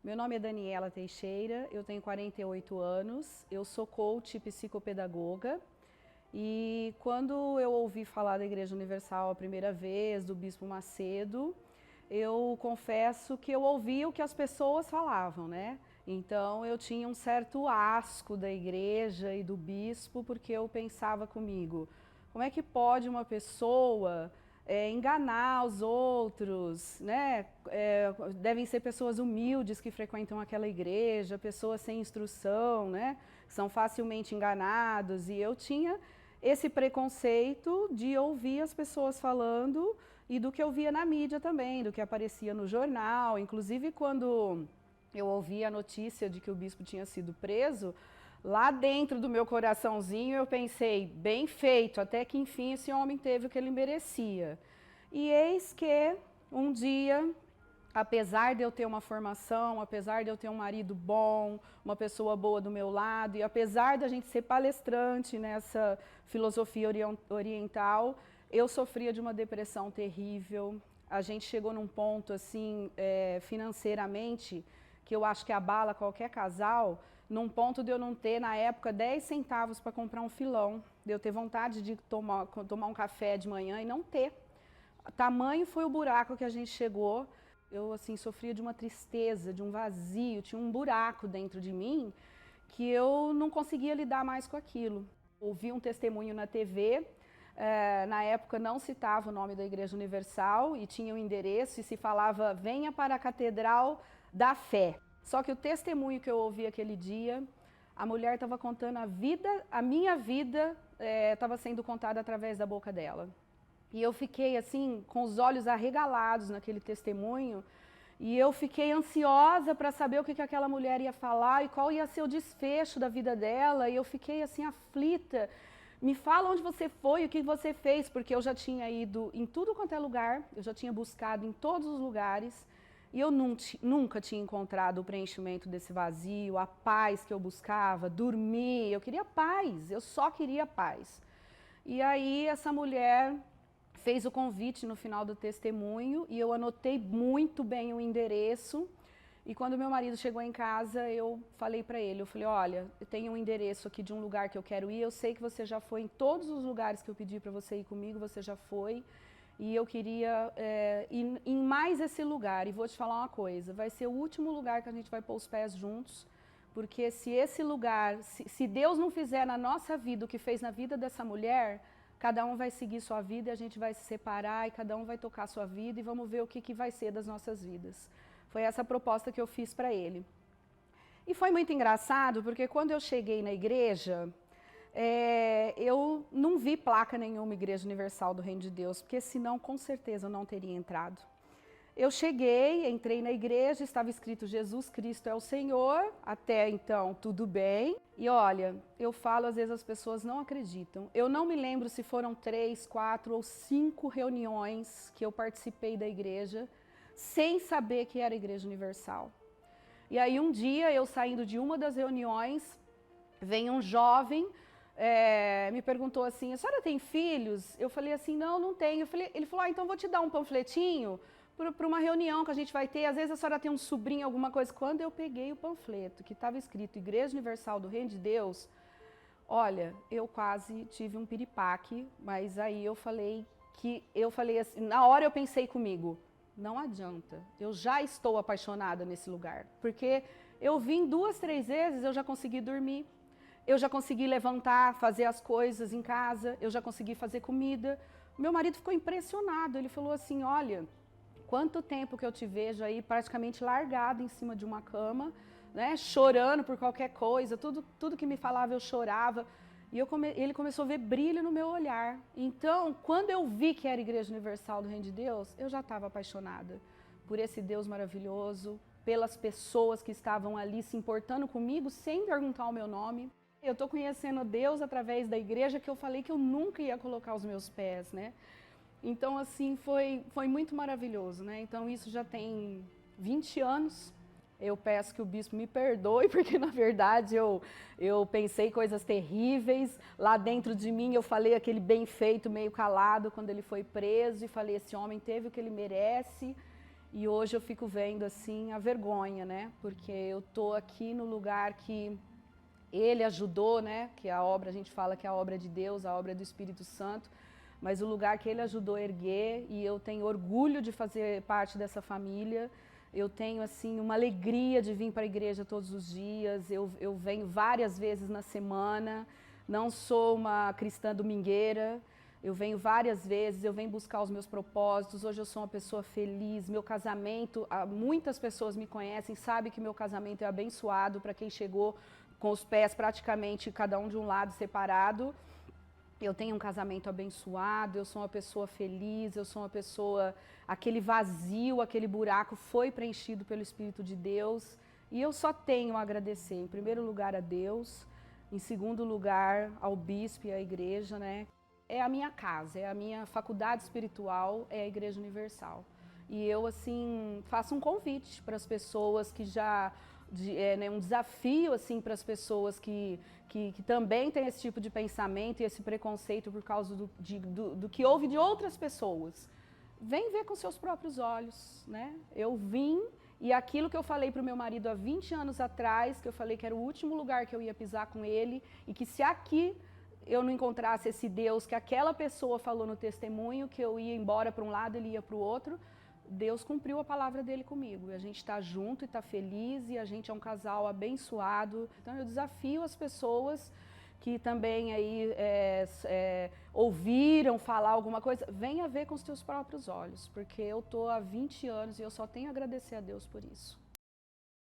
Meu nome é Daniela Teixeira, eu tenho 48 anos, eu sou coach e psicopedagoga. E quando eu ouvi falar da Igreja Universal a primeira vez, do Bispo Macedo, eu confesso que eu ouvia o que as pessoas falavam, né? Então eu tinha um certo asco da igreja e do bispo, porque eu pensava comigo, como é que pode uma pessoa enganar os outros, né? Devem ser pessoas humildes que frequentam aquela igreja, pessoas sem instrução, né? São facilmente enganados, e eu tinha esse preconceito de ouvir as pessoas falando e do que eu via na mídia também, do que aparecia no jornal. Inclusive, quando eu ouvi a notícia de que o bispo tinha sido preso, lá dentro do meu coraçãozinho eu pensei, bem feito, até que enfim esse homem teve o que ele merecia. E eis que um dia, apesar de eu ter uma formação, apesar de eu ter um marido bom, uma pessoa boa do meu lado, e apesar da gente ser palestrante nessa filosofia oriental, eu sofria de uma depressão terrível. A gente chegou num ponto assim, financeiramente, que eu acho que abala qualquer casal, num ponto de eu não ter, na época, 10 centavos para comprar um filão, de eu ter vontade de tomar um café de manhã e não ter. Tamanho foi o buraco que a gente chegou. Eu assim sofria de uma tristeza, de um vazio, tinha um buraco dentro de mim que eu não conseguia lidar mais com aquilo. Ouvi um testemunho na TV, na época não citava o nome da Igreja Universal e tinha o endereço e se falava venha para a Catedral da Fé. Só que o testemunho que eu ouvi aquele dia, a mulher estava contando a minha vida estava sendo contada através da boca dela. E eu fiquei assim, com os olhos arregalados naquele testemunho, e eu fiquei ansiosa para saber o que aquela mulher ia falar e qual ia ser o desfecho da vida dela, e eu fiquei assim aflita. Me fala onde você foi, o que você fez, porque eu já tinha ido em tudo quanto é lugar, eu já tinha buscado em todos os lugares, e eu nunca tinha encontrado o preenchimento desse vazio, a paz que eu buscava, dormir, eu queria paz, eu só queria paz. E aí essa mulher fez o convite no final do testemunho e eu anotei muito bem o endereço. E quando meu marido chegou em casa, eu falei para ele, eu falei, olha, eu tenho um endereço aqui de um lugar que eu quero ir, eu sei que você já foi em todos os lugares que eu pedi para você ir comigo, você já foi, e eu queria ir em mais esse lugar. E vou te falar uma coisa, vai ser o último lugar que a gente vai pôr os pés juntos, porque se esse lugar, se Deus não fizer na nossa vida o que fez na vida dessa mulher, cada um vai seguir sua vida e a gente vai se separar e cada um vai tocar a sua vida e vamos ver o que vai ser das nossas vidas. Foi essa a proposta que eu fiz para ele. E foi muito engraçado porque quando eu cheguei na igreja, eu não vi placa nenhuma Igreja Universal do Reino de Deus, porque senão com certeza eu não teria entrado. Eu cheguei, entrei na igreja, estava escrito Jesus Cristo é o Senhor, até então tudo bem. E olha, eu falo, às vezes as pessoas não acreditam. Eu não me lembro se foram 3, 4 ou 5 reuniões que eu participei da igreja, sem saber que era Igreja Universal. E aí um dia, eu saindo de uma das reuniões, vem um jovem, me perguntou assim, a senhora tem filhos? Eu falei assim, não, não tenho. Ele falou, então vou te dar um panfletinho para uma reunião que a gente vai ter, às vezes a senhora tem um sobrinho, alguma coisa. Quando eu peguei o panfleto que estava escrito Igreja Universal do Reino de Deus, olha, eu quase tive um piripaque, mas aí eu falei assim, na hora eu pensei comigo, não adianta, eu já estou apaixonada nesse lugar, porque eu vim 2, 3 vezes, eu já consegui dormir, eu já consegui levantar, fazer as coisas em casa, eu já consegui fazer comida. Meu marido ficou impressionado, ele falou assim, olha, quanto tempo que eu te vejo aí praticamente largado em cima de uma cama, né, chorando por qualquer coisa, tudo que me falava eu chorava. E ele começou a ver brilho no meu olhar. Então, quando eu vi que era Igreja Universal do Reino de Deus, eu já estava apaixonada por esse Deus maravilhoso, pelas pessoas que estavam ali se importando comigo sem perguntar o meu nome. Eu estou conhecendo Deus através da igreja que eu falei que eu nunca ia colocar os meus pés, né? Então, assim, foi muito maravilhoso, né? Então, isso já tem 20 anos. Eu peço que o bispo me perdoe, porque, na verdade, eu pensei coisas terríveis. Lá dentro de mim, eu falei aquele bem feito, meio calado, quando ele foi preso. E falei, esse homem teve o que ele merece. E hoje eu fico vendo assim a vergonha, né? Porque eu tô aqui no lugar que ele ajudou, né? Que a obra, a gente fala que é a obra de Deus, a obra do Espírito Santo, mas o lugar que ele ajudou a erguer, e eu tenho orgulho de fazer parte dessa família. Eu tenho assim uma alegria de vir para a igreja todos os dias. Eu venho várias vezes na semana. Não sou uma cristã domingueira. Eu venho várias vezes, eu venho buscar os meus propósitos. Hoje eu sou uma pessoa feliz. Meu casamento, muitas pessoas me conhecem, sabem que meu casamento é abençoado para quem chegou com os pés praticamente cada um de um lado separado. Eu tenho um casamento abençoado, eu sou uma pessoa feliz, eu sou uma pessoa... Aquele vazio, aquele buraco foi preenchido pelo Espírito de Deus. E eu só tenho a agradecer, em primeiro lugar, a Deus, em segundo lugar, ao bispo e à igreja, né? É a minha casa, é a minha faculdade espiritual, é a Igreja Universal. E eu, assim, faço um convite para as pessoas que já... né, um desafio assim para as pessoas que também têm esse tipo de pensamento e esse preconceito por causa do que houve de outras pessoas. Vem ver com seus próprios olhos, né? Eu vim e aquilo que eu falei para o meu marido há 20 anos atrás, que eu falei que era o último lugar que eu ia pisar com ele, e que se aqui eu não encontrasse esse Deus que aquela pessoa falou no testemunho, que eu ia embora para um lado, ele ia para o outro, Deus cumpriu a palavra dele comigo. E a gente está junto e está feliz, e a gente é um casal abençoado. Então eu desafio as pessoas que também aí ouviram falar alguma coisa, venha ver com os teus próprios olhos, porque eu estou há 20 anos e eu só tenho a agradecer a Deus por isso.